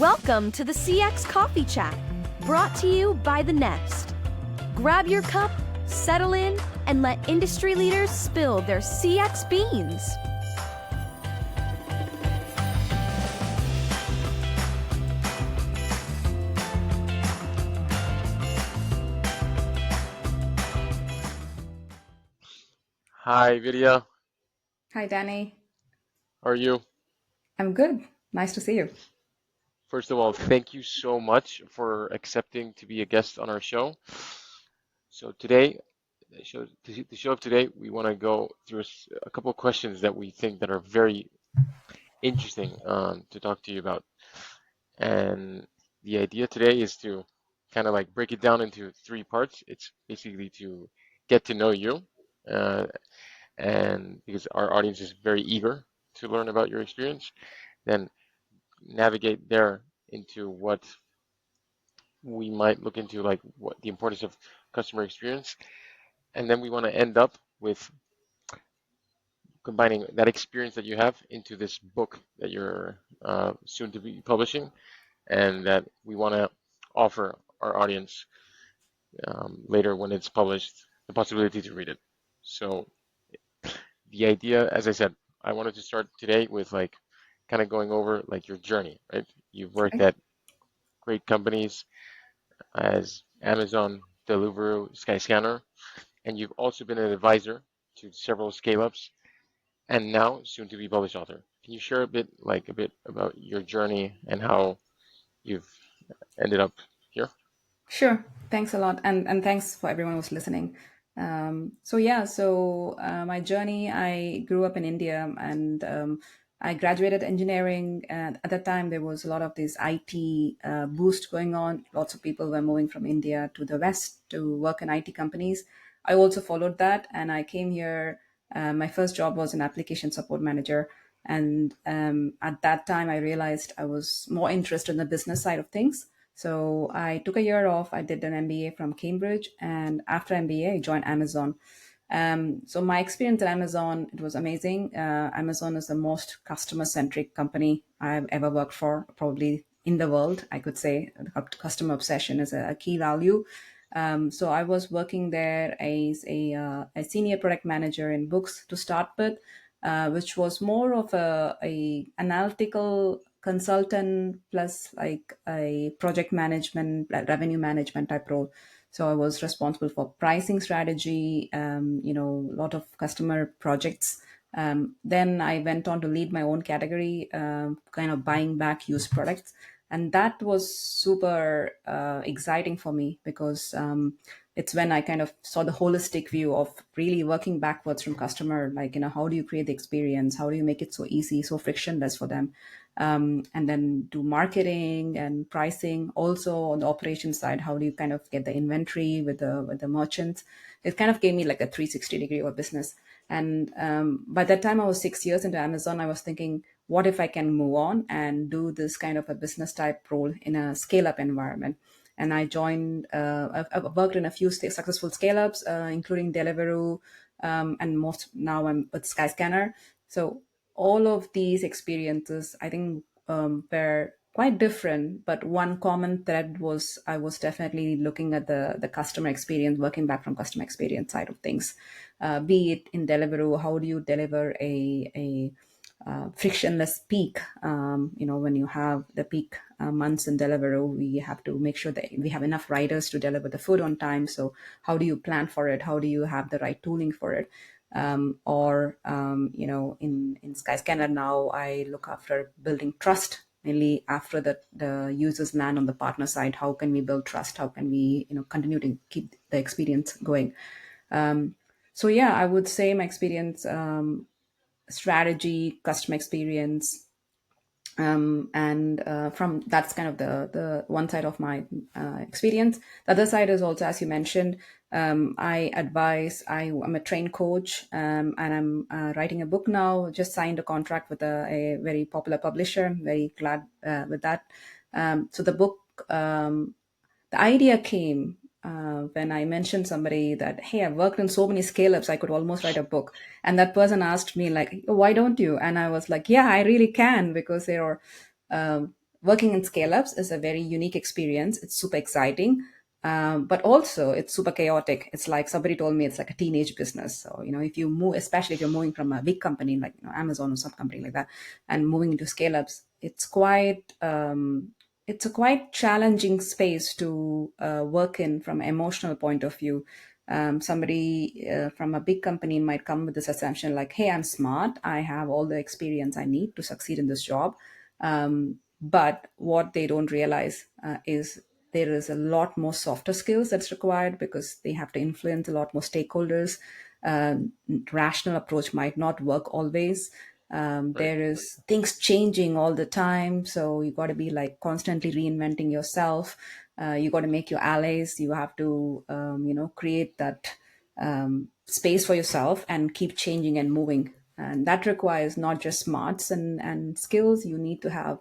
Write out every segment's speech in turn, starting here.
Welcome to the CX Coffee Chat, brought to you by The Nest. Grab your cup, settle in, and let industry leaders spill their CX beans. Hi, Vidya. Hi, Danny. How are you? I'm good. Nice to see you. First of all, thank you so much for accepting to be a guest on our show. So today, the show of today, we want to go through a couple of questions that we think that are very interesting to talk to you about. And the idea today is to kind of like break it down into three parts. It's basically to get to know you, uh, and because our audience is very eager to learn about your experience, then navigate there into what we might look into, like what the importance of customer experience, and then we want to end up with combining that experience that you have into this book that you're soon to be publishing, and that we want to offer our audience later when it's published the possibility to read it. So the idea, as I said, I wanted to start today with like kind of going over like your journey, right? You've worked Okay. at great companies as Amazon, Deliveroo, Skyscanner, and you've also been an advisor to several scale-ups and now soon to be published author. Can you share a bit about your journey and how you've ended up here? Sure. Thanks a lot. And thanks for everyone who's listening. My journey, I grew up in India and I graduated engineering. And at that time, there was a lot of this IT boost going on. Lots of people were moving from India to the West to work in IT companies. I also followed that and I came here. My first job was an application support manager. And at that time, I realized I was more interested in the business side of things. So I took a year off. I did an MBA from Cambridge, and after MBA, I joined Amazon. So my experience at Amazon, it was amazing. Amazon is the most customer-centric company I've ever worked for, probably in the world. I could say customer obsession is a key value. So I was working there as a senior product manager in books to start with, which was more of a analytical consultant plus like a project management, like revenue management type role. So I was responsible for pricing strategy, a lot of customer projects. Then I went on to lead my own category, kind of buying back used products. And that was super exciting for me because it's when I kind of saw the holistic view of really working backwards from customer, like, how do you create the experience? How do you make it so easy, so frictionless for them? And then do marketing and pricing. Also on the operations side, how do you kind of get the inventory with the merchants? It kind of gave me like a 360-degree of a business. And by that time, I was 6 years into Amazon. I was thinking, what if I can move on and do this kind of a business type role in a scale up environment? And I joined, I've worked in a few successful scale ups, including Deliveroo, and most now I'm with Skyscanner. So all of these experiences, I think, were quite different, but one common thread was I was definitely looking at the customer experience, working back from customer experience side of things. Be it in Deliveroo, how do you deliver a frictionless peak? When you have the peak months in Deliveroo, we have to make sure that we have enough riders to deliver the food on time. So how do you plan for it? How do you have the right tooling for it? In Skyscanner now, I look after building trust, mainly after the users land on the partner side. How can we build trust? How can we, continue to keep the experience going? I would say my experience, strategy, customer experience, and from that's kind of the one side of my experience. The other side is also, as you mentioned, I advise. I'm a trained coach, and I'm writing a book now. Just signed a contract with a very popular publisher. I'm very glad with that. So the book, the idea came when I mentioned somebody that, hey, I've worked in so many scale ups, I could almost write a book. And that person asked me, like, why don't you? And I was like, yeah, I really can, because there are working in scale ups is a very unique experience. It's super exciting, but also it's super chaotic. It's like somebody told me it's like a teenage business. So, if you move, especially if you're moving from a big company like Amazon or some company like that, and moving into scale ups, it's a quite challenging space to work in from an emotional point of view. Somebody from a big company might come with this assumption like, hey, I'm smart, I have all the experience I need to succeed in this job. But what they don't realize is there is a lot more softer skills that's required, because they have to influence a lot more stakeholders. Rational approach might not work always. Right. There is things changing all the time, so you got to be like constantly reinventing yourself. You got to make your allies. You have to create that space for yourself and keep changing and moving, and that requires not just smarts and skills. You need to have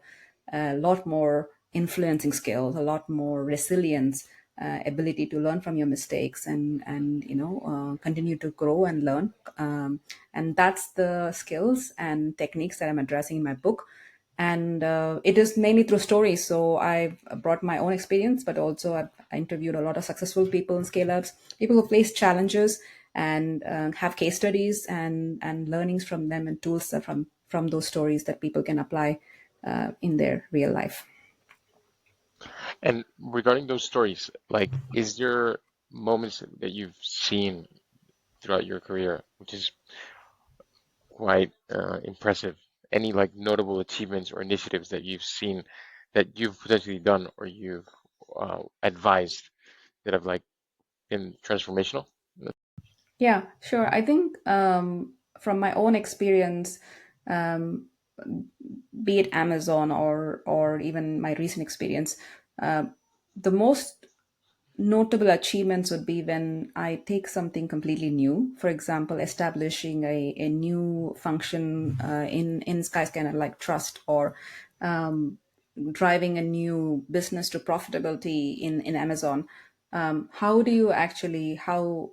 a lot more influencing skills, a lot more resilience, ability to learn from your mistakes, and continue to grow and learn. And that's the skills and techniques that I'm addressing in my book. And it is mainly through stories. So I've brought my own experience, but also I've interviewed a lot of successful people in scale ups, people who face challenges, and have case studies and learnings from them, and tools that from those stories that people can apply in their real life. And regarding those stories, like, is there moments that you've seen throughout your career, which is quite impressive? Any like notable achievements or initiatives that you've seen that you've potentially done or you've advised that have like been transformational? Yeah, sure. I think from my own experience, um, be it Amazon or even my recent experience, uh, the most notable achievements would be when I take something completely new. For example, establishing a new function in Skyscanner, like trust, or um, driving a new business to profitability in Amazon. How do you actually how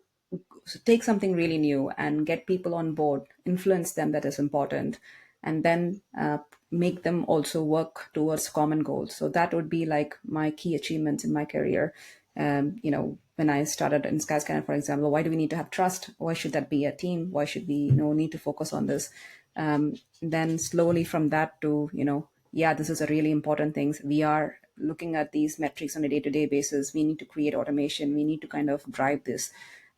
so take something really new and get people on board, influence them, that is important, and then make them also work towards common goals. So that would be like my key achievements in my career. When I started in Skyscanner, for example, why do we need to have trust? Why should that be a team? Why should we, need to focus on this? Then slowly from that to, yeah, this is a really important thing. We are looking at these metrics on a day-to-day basis. We need to create automation. We need to kind of drive this.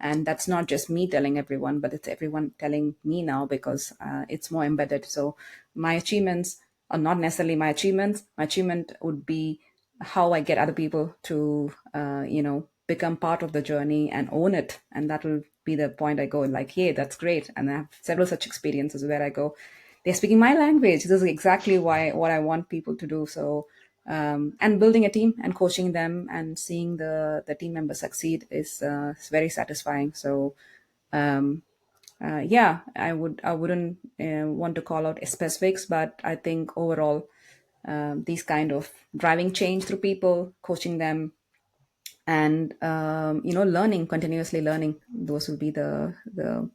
And that's not just me telling everyone, but it's everyone telling me now, because it's more embedded. So my achievements are not necessarily my achievements. My achievement would be how I get other people to, become part of the journey and own it. And that will be the point I go like, hey, that's great. And I have several such experiences where I go, they're speaking my language. This is exactly what I want people to do. So, and building a team and coaching them and seeing the team members succeed is very satisfying. So, um, yeah, I wouldn't want to call out specifics, but I think overall, these kind of driving change through people, coaching them, and learning, continuously learning. Those would be the And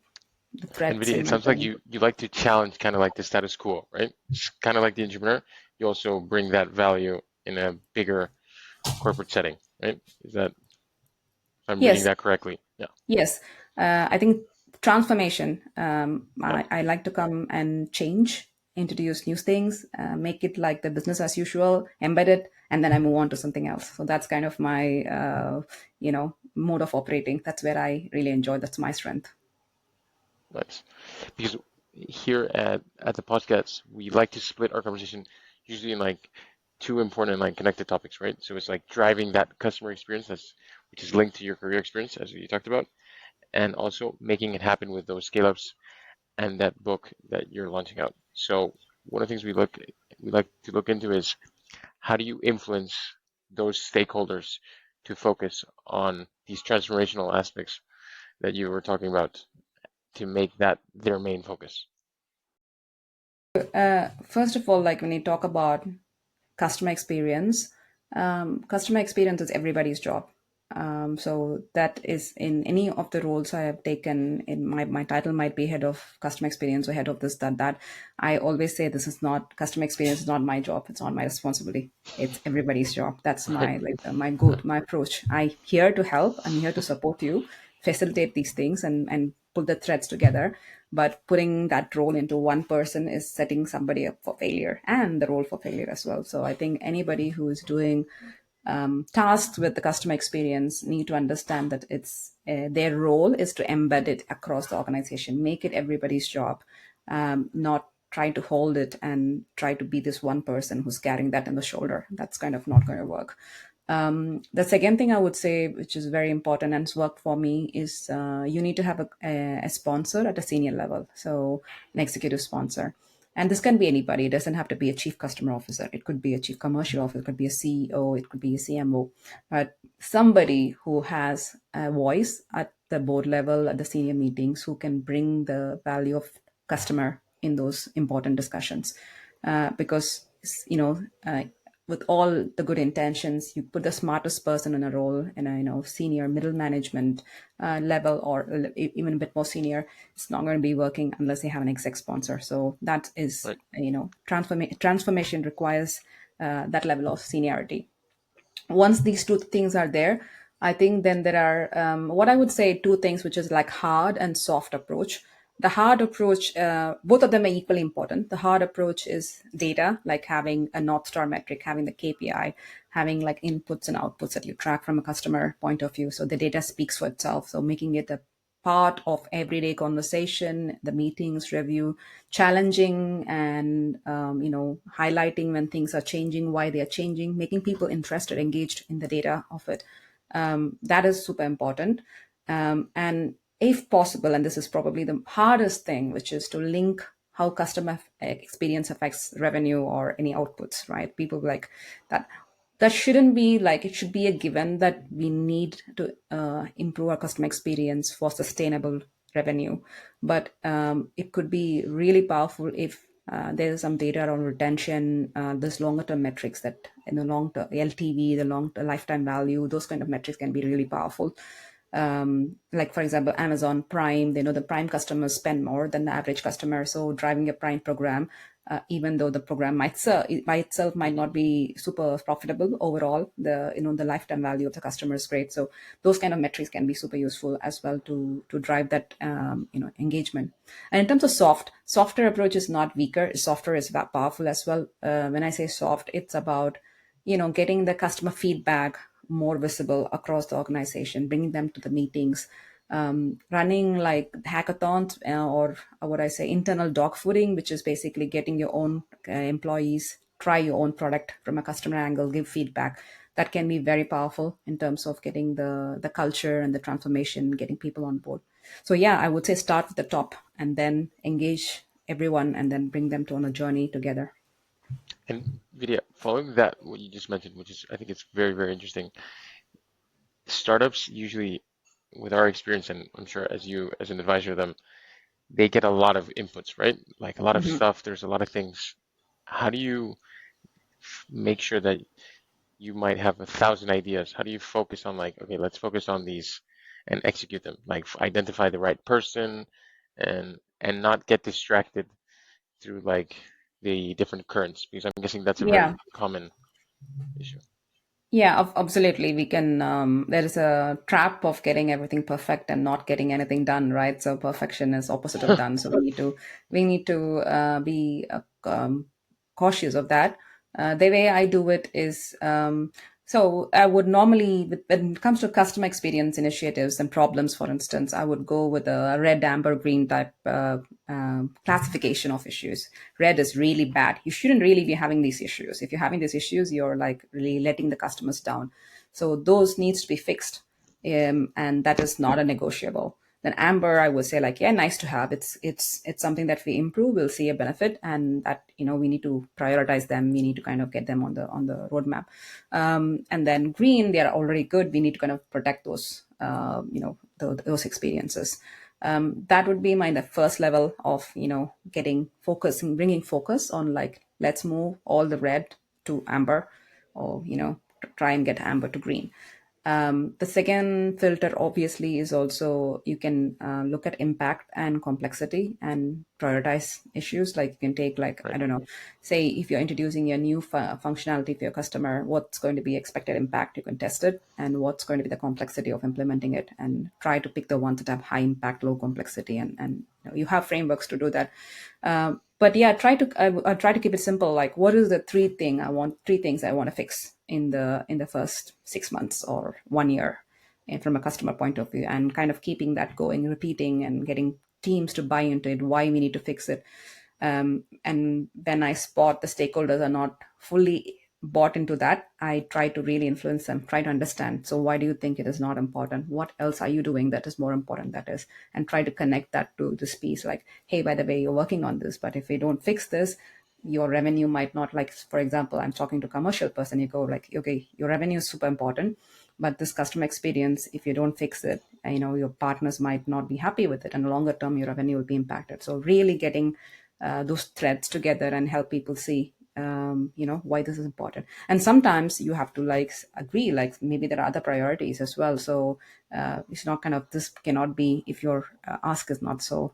threads Vidya, in it my sounds like journey. you like to challenge kind of like the status quo, right? It's kind of like the entrepreneur. You also bring that value in a bigger corporate setting, right? Is that, if I'm reading Yes, that correctly? Yeah. yes. I think transformation. Yeah. I like to come and change, introduce new things, make it like the business as usual, embed it, and then I move on to something else. So that's kind of my, mode of operating. That's where I really enjoy. That's my strength. Nice. Because here at the podcast, we like to split our conversation usually in like two important like connected topics, right? So it's like driving that customer experience which is linked to your career experience, as you talked about, and also making it happen with those scale ups and that book that you're launching out. So one of the things we like to look into is how do you influence those stakeholders to focus on these transformational aspects that you were talking about to make that their main focus. First of all, like when you talk about customer experience is everybody's job. So that is in any of the roles I have taken. In my title might be head of customer experience or head of this, that. I always say this is not customer experience is not my job. It's not my responsibility. It's everybody's job. That's Right. my my go my approach. I'm here to help. I'm here to support you, facilitate these things, and pull the threads together. But putting that role into one person is setting somebody up for failure and the role for failure as well. So I think anybody who is doing tasked with the customer experience need to understand that it's their role is to embed it across the organization, make it everybody's job, not try to hold it and try to be this one person who's carrying that in the shoulder. That's kind of not going to work. The second thing I would say, which is very important and it's worked for me, is you need to have a sponsor at a senior level, so an executive sponsor. And this can be anybody. It doesn't have to be a chief customer officer. It could be a chief commercial officer. It could be a CEO. It could be a CMO. But somebody who has a voice at the board level, at the senior meetings, who can bring the value of customer in those important discussions. Because, with all the good intentions, you put the smartest person in a role in a senior middle management level, or even a bit more senior. It's not going to be working unless they have an exec sponsor. So that is Right. transformation requires that level of seniority. Once these two things are there, I think then there are what I would say two things, which is like hard and soft approach. The hard approach, both of them are equally important. The hard approach is data, like having a North Star metric, having the KPI, having like inputs and outputs that you track from a customer point of view. So the data speaks for itself. So making it a part of everyday conversation, the meetings, review, challenging and highlighting when things are changing, why they are changing, making people interested, engaged in the data of it. That is super important. And if possible, and this is probably the hardest thing, which is to link how customer experience affects revenue or any outputs, right? People like that. That shouldn't be like, it should be a given that we need to improve our customer experience for sustainable revenue. But it could be really powerful if there's some data around retention, there's longer term metrics that in the long term, LTV, the long lifetime value, those kind of metrics can be really powerful. Like for example, Amazon Prime, they know the Prime customers spend more than the average customer. So driving a Prime program, even though the program by itself might not be super profitable overall, the lifetime value of the customer is great. So those kind of metrics can be super useful as well to drive that engagement. And in terms of softer approach is not weaker. Softer is powerful as well. When I say soft, it's about getting the customer feedback more visible across the organization, bringing them to the meetings, running like hackathons, or what I say, internal dog fooding, which is basically getting your own employees try your own product from a customer angle, give feedback. That can be very powerful in terms of getting the culture and the transformation, getting people on board. So yeah, I would say start with the top and then engage everyone and then bring them to on a journey together. And Vidya, following that, what you just mentioned, which is, I think it's very, very interesting. Startups usually, with our experience, and I'm sure as you, as an advisor of them, they get a lot of inputs, right? Like a lot of Mhm. stuff, there's a lot of things. How do you make sure that you might have 1,000 ideas? How do you focus on like, okay, let's focus on these and execute them? Like identify the right person and not get distracted through like the different currents, because I'm guessing that's a very Yeah. common issue. Yeah, absolutely. We can, there is a trap of getting everything perfect and not getting anything done, right? So perfection is opposite of done. So we need to be cautious of that. The way I do it is, so I would normally, when it comes to customer experience initiatives and problems, for instance, I would go with a red, amber, green type classification of issues. Red is really bad. You shouldn't really be having these issues. If you're having these issues, you're like really letting the customers down. So those needs to be fixed, and that is not a negotiable. Then amber, I would say like, yeah, nice to have. It's something that we improve, we'll see a benefit, and that we need to prioritize them. We need to kind of get them on the roadmap. And then green, they are already good. We need to kind of protect those those experiences. That would be the first level of getting focus and bringing focus on like, let's move all the red to amber, or try and get amber to green. The second filter, obviously, is also you can look at impact and complexity and prioritize issues. Like you can take, like, I Right. don't know, say if you're introducing a new functionality for your customer, what's going to be expected impact? You can test it, and what's going to be the complexity of implementing it, and try to pick the ones that have high impact, low complexity, and you have frameworks to do that. But yeah, I try to keep it simple. Like, what is the three things I want to fix in the first 6 months or 1 year, and from a customer point of view, and kind of keeping that going, repeating, and getting teams to buy into it, why we need to fix it. And when I spot the stakeholders are not fully bought into that, I try to really influence them, try to understand. So why do you think it is not important? What else are you doing that is more important? That is, and try to connect that to this piece. Like, hey, by the way, you're working on this, but if we don't fix this, your revenue might not, like, for example, I'm talking to a commercial person, you go like, okay, your revenue is super important, but this customer experience, if you don't fix it, your partners might not be happy with it, and longer term your revenue will be impacted. So really getting those threads together and help people see why this is important. And sometimes you have to, like, agree, like, maybe there are other priorities as well. So it's not kind of, this cannot be, if your ask is not so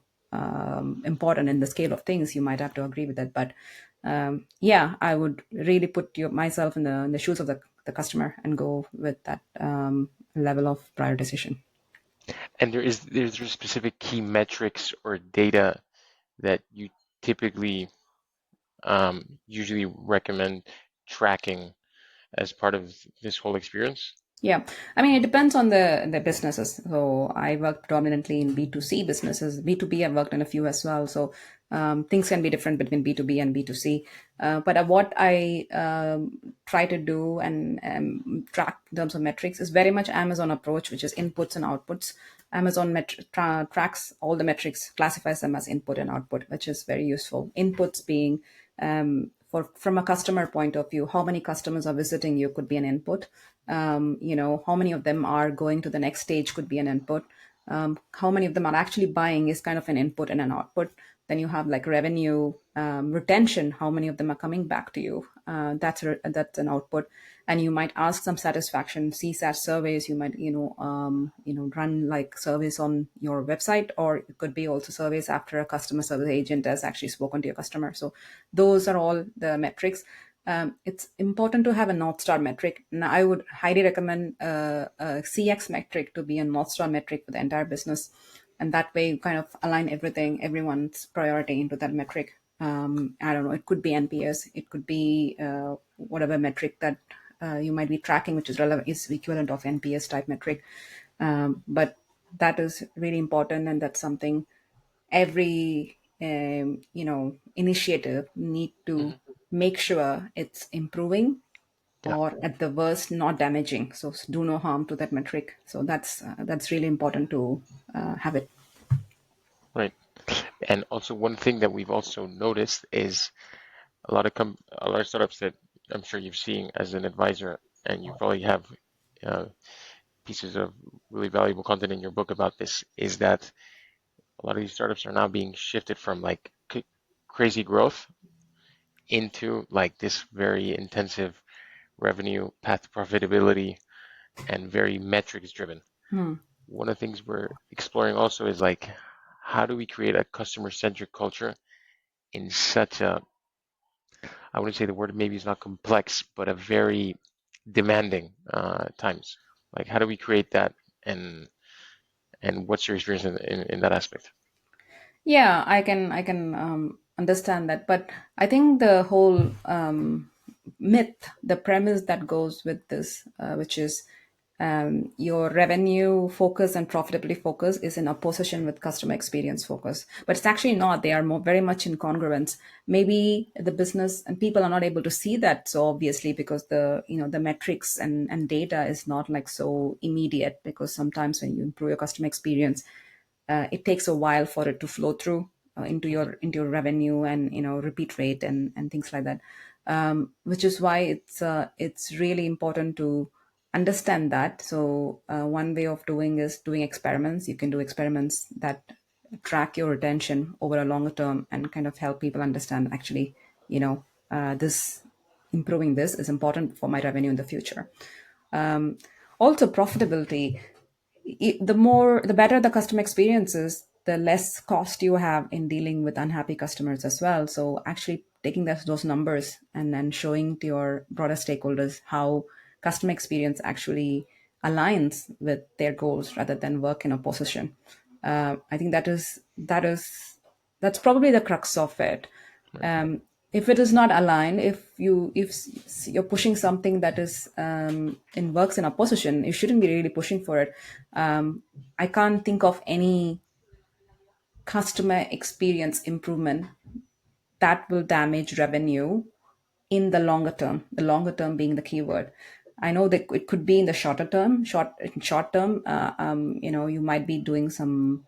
important in the scale of things, you might have to agree with that. But yeah, I would really put myself in the shoes of the customer and go with that level of prioritization. And there's specific key metrics or data that you typically usually recommend tracking as part of this whole experience? Yeah, I mean, it depends on the businesses. So I work predominantly in B2C businesses. B2B, I've worked in a few as well. So things can be different between B2B and B2C. But what I try to do and track in terms of metrics is very much Amazon approach, which is inputs and outputs. Amazon tracks all the metrics, classifies them as input and output, which is very useful. Inputs being, from a customer point of view, how many customers are visiting you could be an input. How many of them are going to the next stage could be an input. How many of them are actually buying is kind of an input and an output. Then you have, like, revenue retention. How many of them are coming back to you? That's an output. And you might ask some satisfaction CSAT surveys. You might run, like, surveys on your website, or it could be also surveys after a customer service agent has actually spoken to your customer. So those are all the metrics. It's important to have a North Star metric. And I would highly recommend a CX metric to be a North Star metric for the entire business. And that way you kind of align everyone's priority into that metric. I don't know, it could be NPS, it could be whatever metric that you might be tracking, which is relevant, is equivalent of NPS type metric. But that is really important, and that's something every initiative need to Hmm. make sure it's improving, Yeah, or at the worst not damaging, so do no harm to that metric. So that's really important to have it. right. And also one thing that we've also noticed is a lot of startups that I'm sure you've seen as an advisor, and you probably have uh, pieces of really valuable content in your book about this, is that a lot of these startups are now being shifted from like crazy growth into like this very intensive revenue path to profitability and very metrics driven. Hmm. One of the things we're exploring also is like, how do we create a customer centric culture in such a, I wouldn't say the word maybe is not complex, but a very demanding times. Like, how do we create that, and what's your experience in that aspect? Yeah, I can understand that, but I think the whole myth, the premise that goes with this, which is your revenue focus and profitability focus is in opposition with customer experience focus, but it's actually not. They are very much in congruence. Maybe the business and people are not able to see that so obviously, because the metrics and data is not like so immediate, because sometimes when you improve your customer experience, it takes a while for it to flow through into your revenue and repeat rate and things like that. Which is why it's really important to understand that. So one way of doing is doing experiments. You can do experiments that track your retention over a longer term and kind of help people understand, actually, this improving this is important for my revenue in the future. also profitability. The better the customer experience is, the less cost you have in dealing with unhappy customers as well. So actually taking those numbers and then showing to your broader stakeholders how customer experience actually aligns with their goals rather than work in opposition. I think that's probably the crux of it. If it is not aligned, if you're pushing something that is in works in opposition, you shouldn't be really pushing for it. I can't think of any customer experience improvement that will damage revenue in the longer term. The longer term being the keyword. I know that it could be in the shorter term. Short term, you might be doing some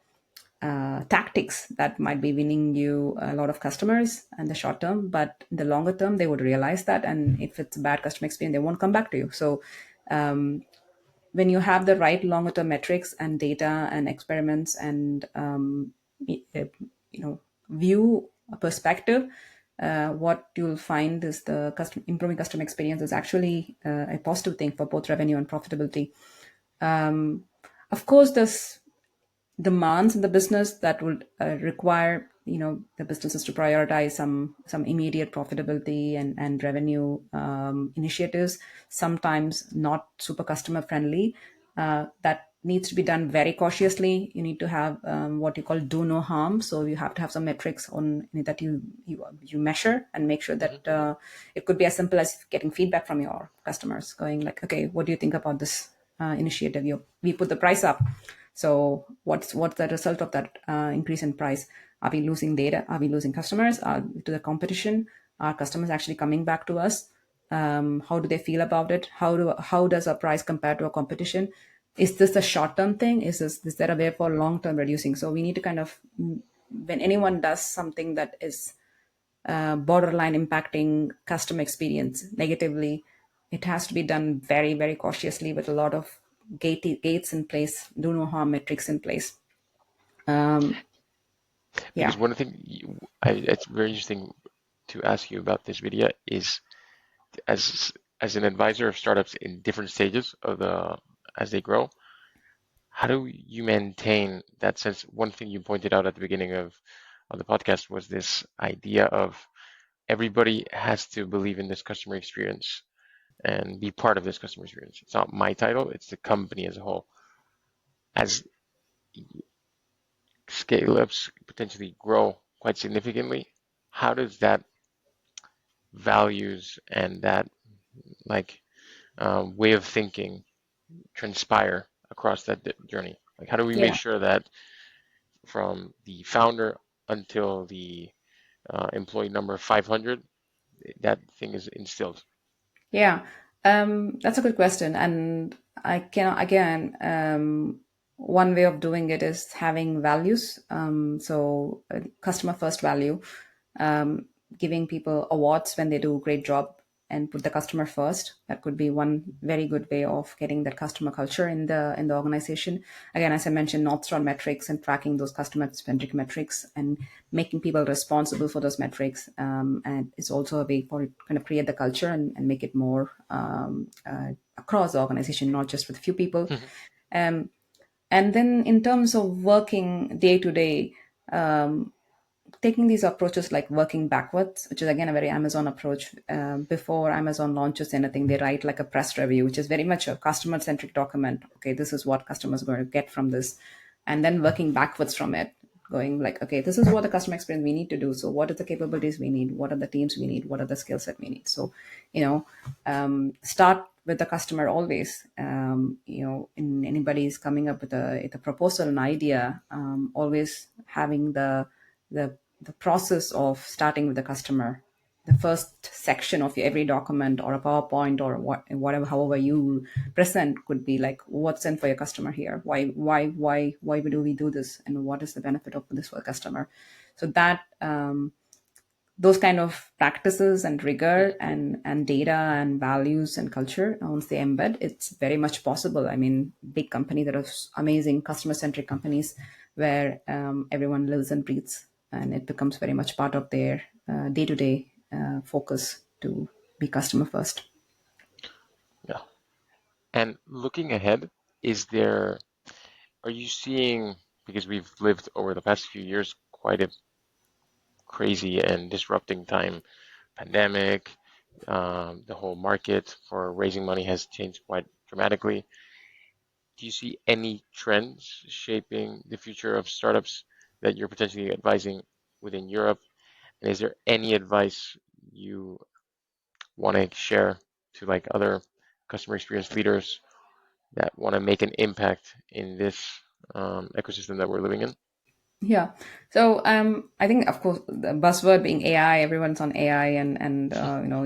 tactics that might be winning you a lot of customers in the short term, but in the longer term they would realize that, and if it's a bad customer experience, they won't come back to you. So when you have the right longer term metrics and data and experiments and view a perspective, what you'll find is the improving customer experience is actually a positive thing for both revenue and profitability. Of course, there's demands in the business that would require the businesses to prioritize some immediate profitability and revenue initiatives, sometimes not super customer friendly. That needs to be done very cautiously. You need to have what you call do no harm. So you have to have some metrics on that you measure and make sure that it could be as simple as getting feedback from your customers, going like, okay, what do you think about this initiative? We put the price up. So what's the result of that increase in price? Are we losing data? Are we losing customers to the competition? Are customers actually coming back to us? How do they feel about it? How does our price compare to our competition? Is this a short-term thing? Is there a way for long-term reducing? So we need to kind of, when anyone does something that is borderline impacting customer experience negatively, it has to be done very, very cautiously with a lot of gates in place, do no harm metrics in place. Because one thing it's very interesting to ask you about this video is as an advisor of startups in different stages of as they grow, how do you maintain that sense? One thing you pointed out at the beginning of the podcast was this idea of everybody has to believe in this customer experience and be part of this customer experience. It's not my title, it's the company as a whole. As scale-ups potentially grow quite significantly, how does that values and that way of thinking transpire across that journey? Like, how do we make sure that from the founder until the employee number 500, that thing is instilled? Yeah, that's a good question. And I can, again, one way of doing it is having values. So customer first value, giving people awards when they do a great job and put the customer first. That could be one very good way of getting that customer culture in the organization. Again, as I mentioned, North Star metrics and tracking those customer-centric metrics and making people responsible for those metrics. And it's also a way for kind of create the culture and make it more across the organization, not just with a few people. And then in terms of working day to day, taking these approaches like working backwards, which is again a very Amazon approach. Before Amazon launches anything, they write like a press review, which is very much a customer-centric document. Okay, this is what customers are going to get from this. And then working backwards from it, going like, okay, this is what the customer experience we need to do. So what are the capabilities we need? What are the teams we need? What are the skill set we need? So, start with the customer always. In anybody's coming up with a proposal, an idea, always having the process of starting with the customer. The first section of every document or a PowerPoint or whatever, however you present, could be like, what's in for your customer here? Why do we do this? And what is the benefit of this for the customer? So that those kind of practices and rigor and data and values and culture, once they embed, it's very much possible. I mean, big company that are amazing customer-centric companies where everyone lives and breathes, and it becomes very much part of their day-to-day focus to be customer first. Yeah. And looking ahead, are you seeing, because we've lived over the past few years quite a crazy and disrupting time, pandemic, the whole market for raising money has changed quite dramatically. Do you see any trends shaping the future of startups that you're potentially advising within Europe? And is there any advice you want to share to like other customer experience leaders that want to make an impact in this ecosystem that we're living in? Yeah. So I think, of course, the buzzword being AI, everyone's on AI and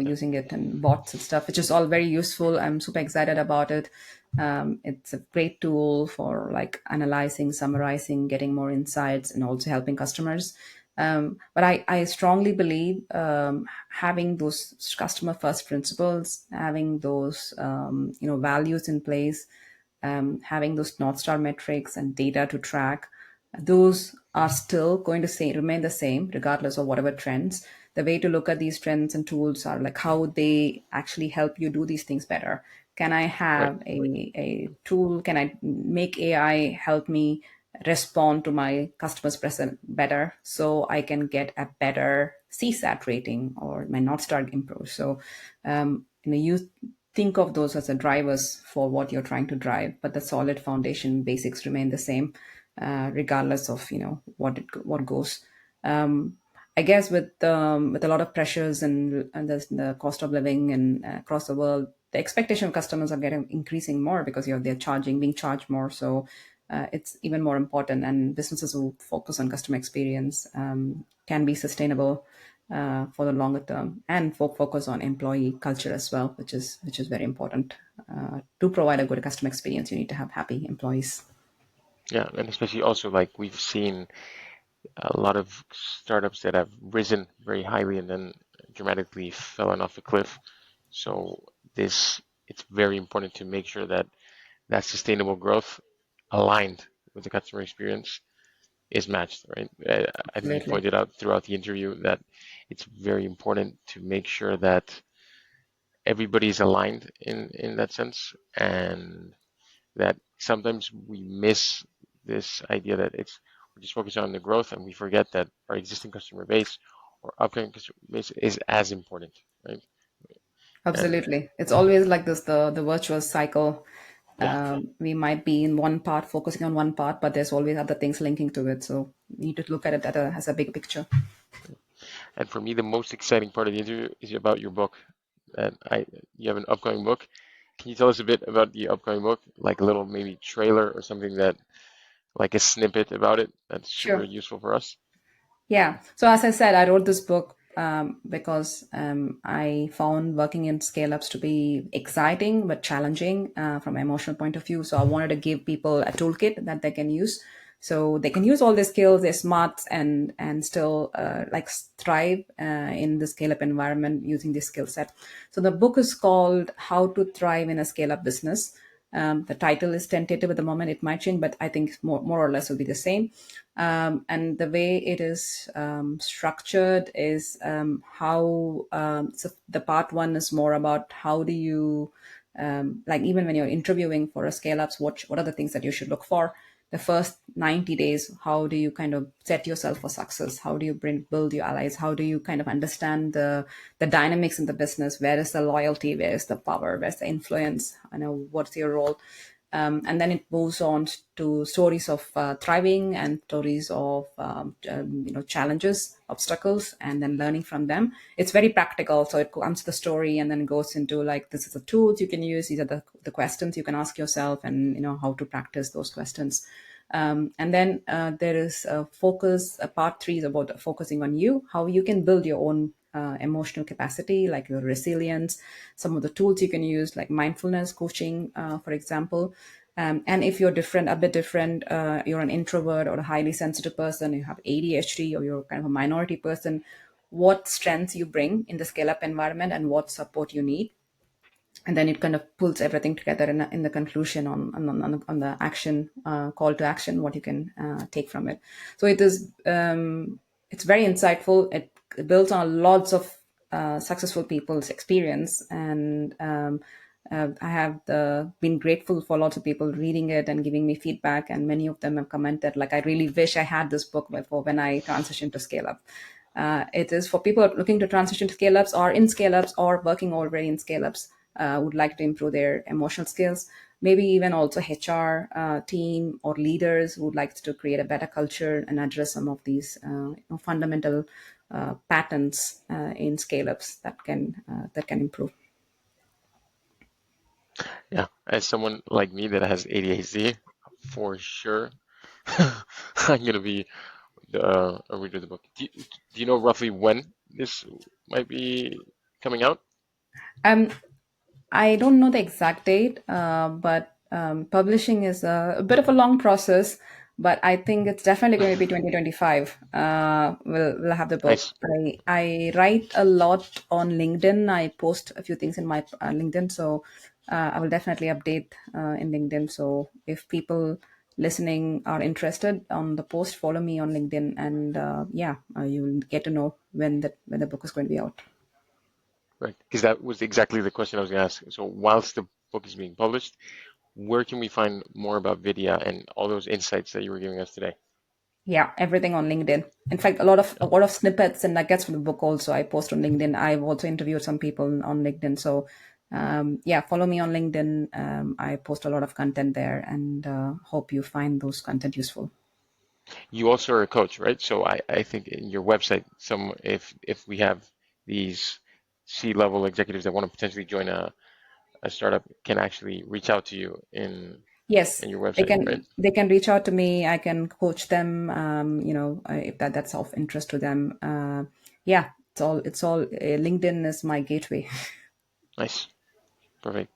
using it and bots and stuff, which is all very useful. I'm super excited about it. It's a great tool for like analyzing, summarizing, getting more insights, and also helping customers. But I strongly believe having those customer first principles, having those values in place, having those North Star metrics and data to track, those are still going to remain the same regardless of whatever trends. The way to look at these trends and tools are like how they actually help you do these things better. Can I Right. have a tool? Can I make AI help me respond to my customers present better so I can get a better CSAT rating or my North Star improves? So you think of those as the drivers for what you're trying to drive, but the solid foundation basics remain the same, regardless of what goes. I guess with a lot of pressures and the cost of living and across the world, the expectation of customers are getting increasing more because they're being charged more. So it's even more important. And businesses who focus on customer experience can be sustainable for the longer term, and focus on employee culture as well, which is very important. To provide a good customer experience, you need to have happy employees. Yeah, and especially also like we've seen a lot of startups that have risen very highly and then dramatically fallen off a cliff. So it's very important to make sure that that sustainable growth aligned with the customer experience is matched, right? I think you've Absolutely. pointed out throughout the interview that it's very important to make sure that everybody's aligned in that sense, and that sometimes we miss this idea that we're just focused on the growth and we forget that our existing customer base or upcoming customer base is as important, right? And Absolutely. It's always like this, the virtuous cycle. yeah, We might be in one part, focusing on one part, but there's always other things linking to it. So you need to look at it as a big picture. and for me, the most exciting part of the interview is about your book. And you have an upcoming book. Can you tell us a bit about the upcoming book, like a little maybe trailer or something that, like a snippet about it, that's super Sure. useful for us? Yeah. So as I said, I wrote this book because I found working in scale ups to be exciting but challenging from an emotional point of view. So I wanted to give people a toolkit that they can use, so they can use all their skills, their smarts, and still thrive in the scale up environment using this skill set. So the book is called "How to Thrive in a Scale Up Business." The title is tentative at the moment; it might change, but I think more or less will be the same. And the way it is structured is so the part one is more about how do you like even when you're interviewing for a scale ups, what are the things that you should look for. The first 90 days, how do you kind of set yourself for success? How do you build your allies? How do you kind of understand the dynamics in the business? Where is the loyalty? Where is the power? Where's the influence? I know what's your role. And then it moves on to stories of thriving and stories of challenges, obstacles, and then learning from them. It's very practical, so it comes to the story and then goes into like this is the tools you can use. These are the questions you can ask yourself, and how to practice those questions. And then there is a focus. Part three is about focusing on you, how you can build your own emotional capacity, like your resilience, some of the tools you can use, like mindfulness coaching, for example. And if you're different, a bit different, you're an introvert or a highly sensitive person, you have ADHD, or you're kind of a minority person, what strengths you bring in the scale up environment and what support you need. And then it kind of pulls everything together in the conclusion on the action, call to action, what you can take from it. So it's very insightful. It builds on lots of successful people's experience, and I have been grateful for lots of people reading it and giving me feedback, and many of them have commented like, "I really wish I had this book before when I transitioned to scale up." It is for people looking to transition to scale ups or in scale ups or working already in scale ups, would like to improve their emotional skills. Maybe even also HR team or leaders who would like to create a better culture and address some of these fundamental patterns in scale ups that can improve. Yeah, as someone like me that has ADHD, for sure, I'm gonna be a reader of the book. Do you know roughly when this might be coming out? Um, I don't know the exact date, but publishing is a bit of a long process. But I think it's definitely going to be 2025. We'll have the book. Nice. I write a lot on LinkedIn. I post a few things in my LinkedIn, so I will definitely update in LinkedIn. So if people listening are interested on the post, follow me on LinkedIn, and you'll get to know when the book is going to be out. Right, because that was exactly the question I was going to ask. So whilst the book is being published, where can we find more about Vidya and all those insights that you were giving us today? Yeah, everything on LinkedIn. In fact, a lot of snippets and nuggets from the book also I post on LinkedIn. I've also interviewed some people on LinkedIn. So follow me on LinkedIn. I post a lot of content there, and hope you find those content useful. You also are a coach, right? So I think in your website, if we have these C-level executives that want to potentially join a startup can actually reach out to you Yes, in your they website, right? can reach out to me. I can coach them. If that's of interest to them. Yeah, it's all. LinkedIn is my gateway. Nice. Perfect.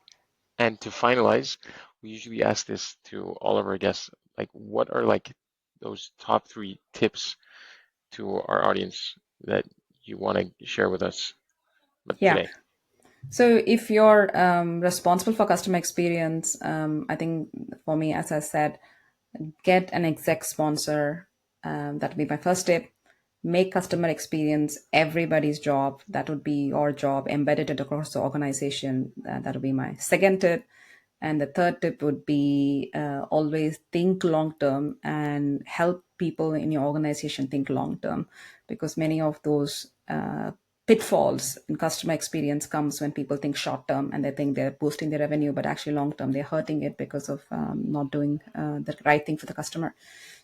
And to finalize, we usually ask this to all of our guests, like what are like those top three tips to our audience that you want to share with us Yeah. today? So if you're responsible for customer experience, I think for me, as I said, get an exec sponsor. That would be my first tip. Make customer experience everybody's job. That would be your job, embedded it across the organization. That would be my second tip. And the third tip would be always think long term and help people in your organization think long term, because many of those pitfalls in customer experience comes when people think short term and they think they're boosting their revenue, but actually long term they're hurting it because of not doing the right thing for the customer.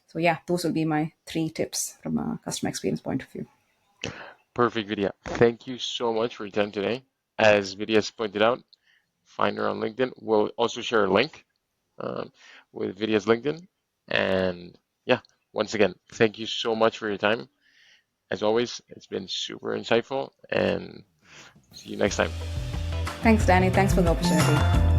So yeah, those will be my three tips from a customer experience point of view. Perfect, Vidya. Thank you so much for your time today. As Vidya has pointed out, find her on LinkedIn. We'll also share a link um, with Vidya's LinkedIn. And yeah, once again, thank you so much for your time. As always, it's been super insightful and see you next time. Thanks, Danny. Thanks for the opportunity.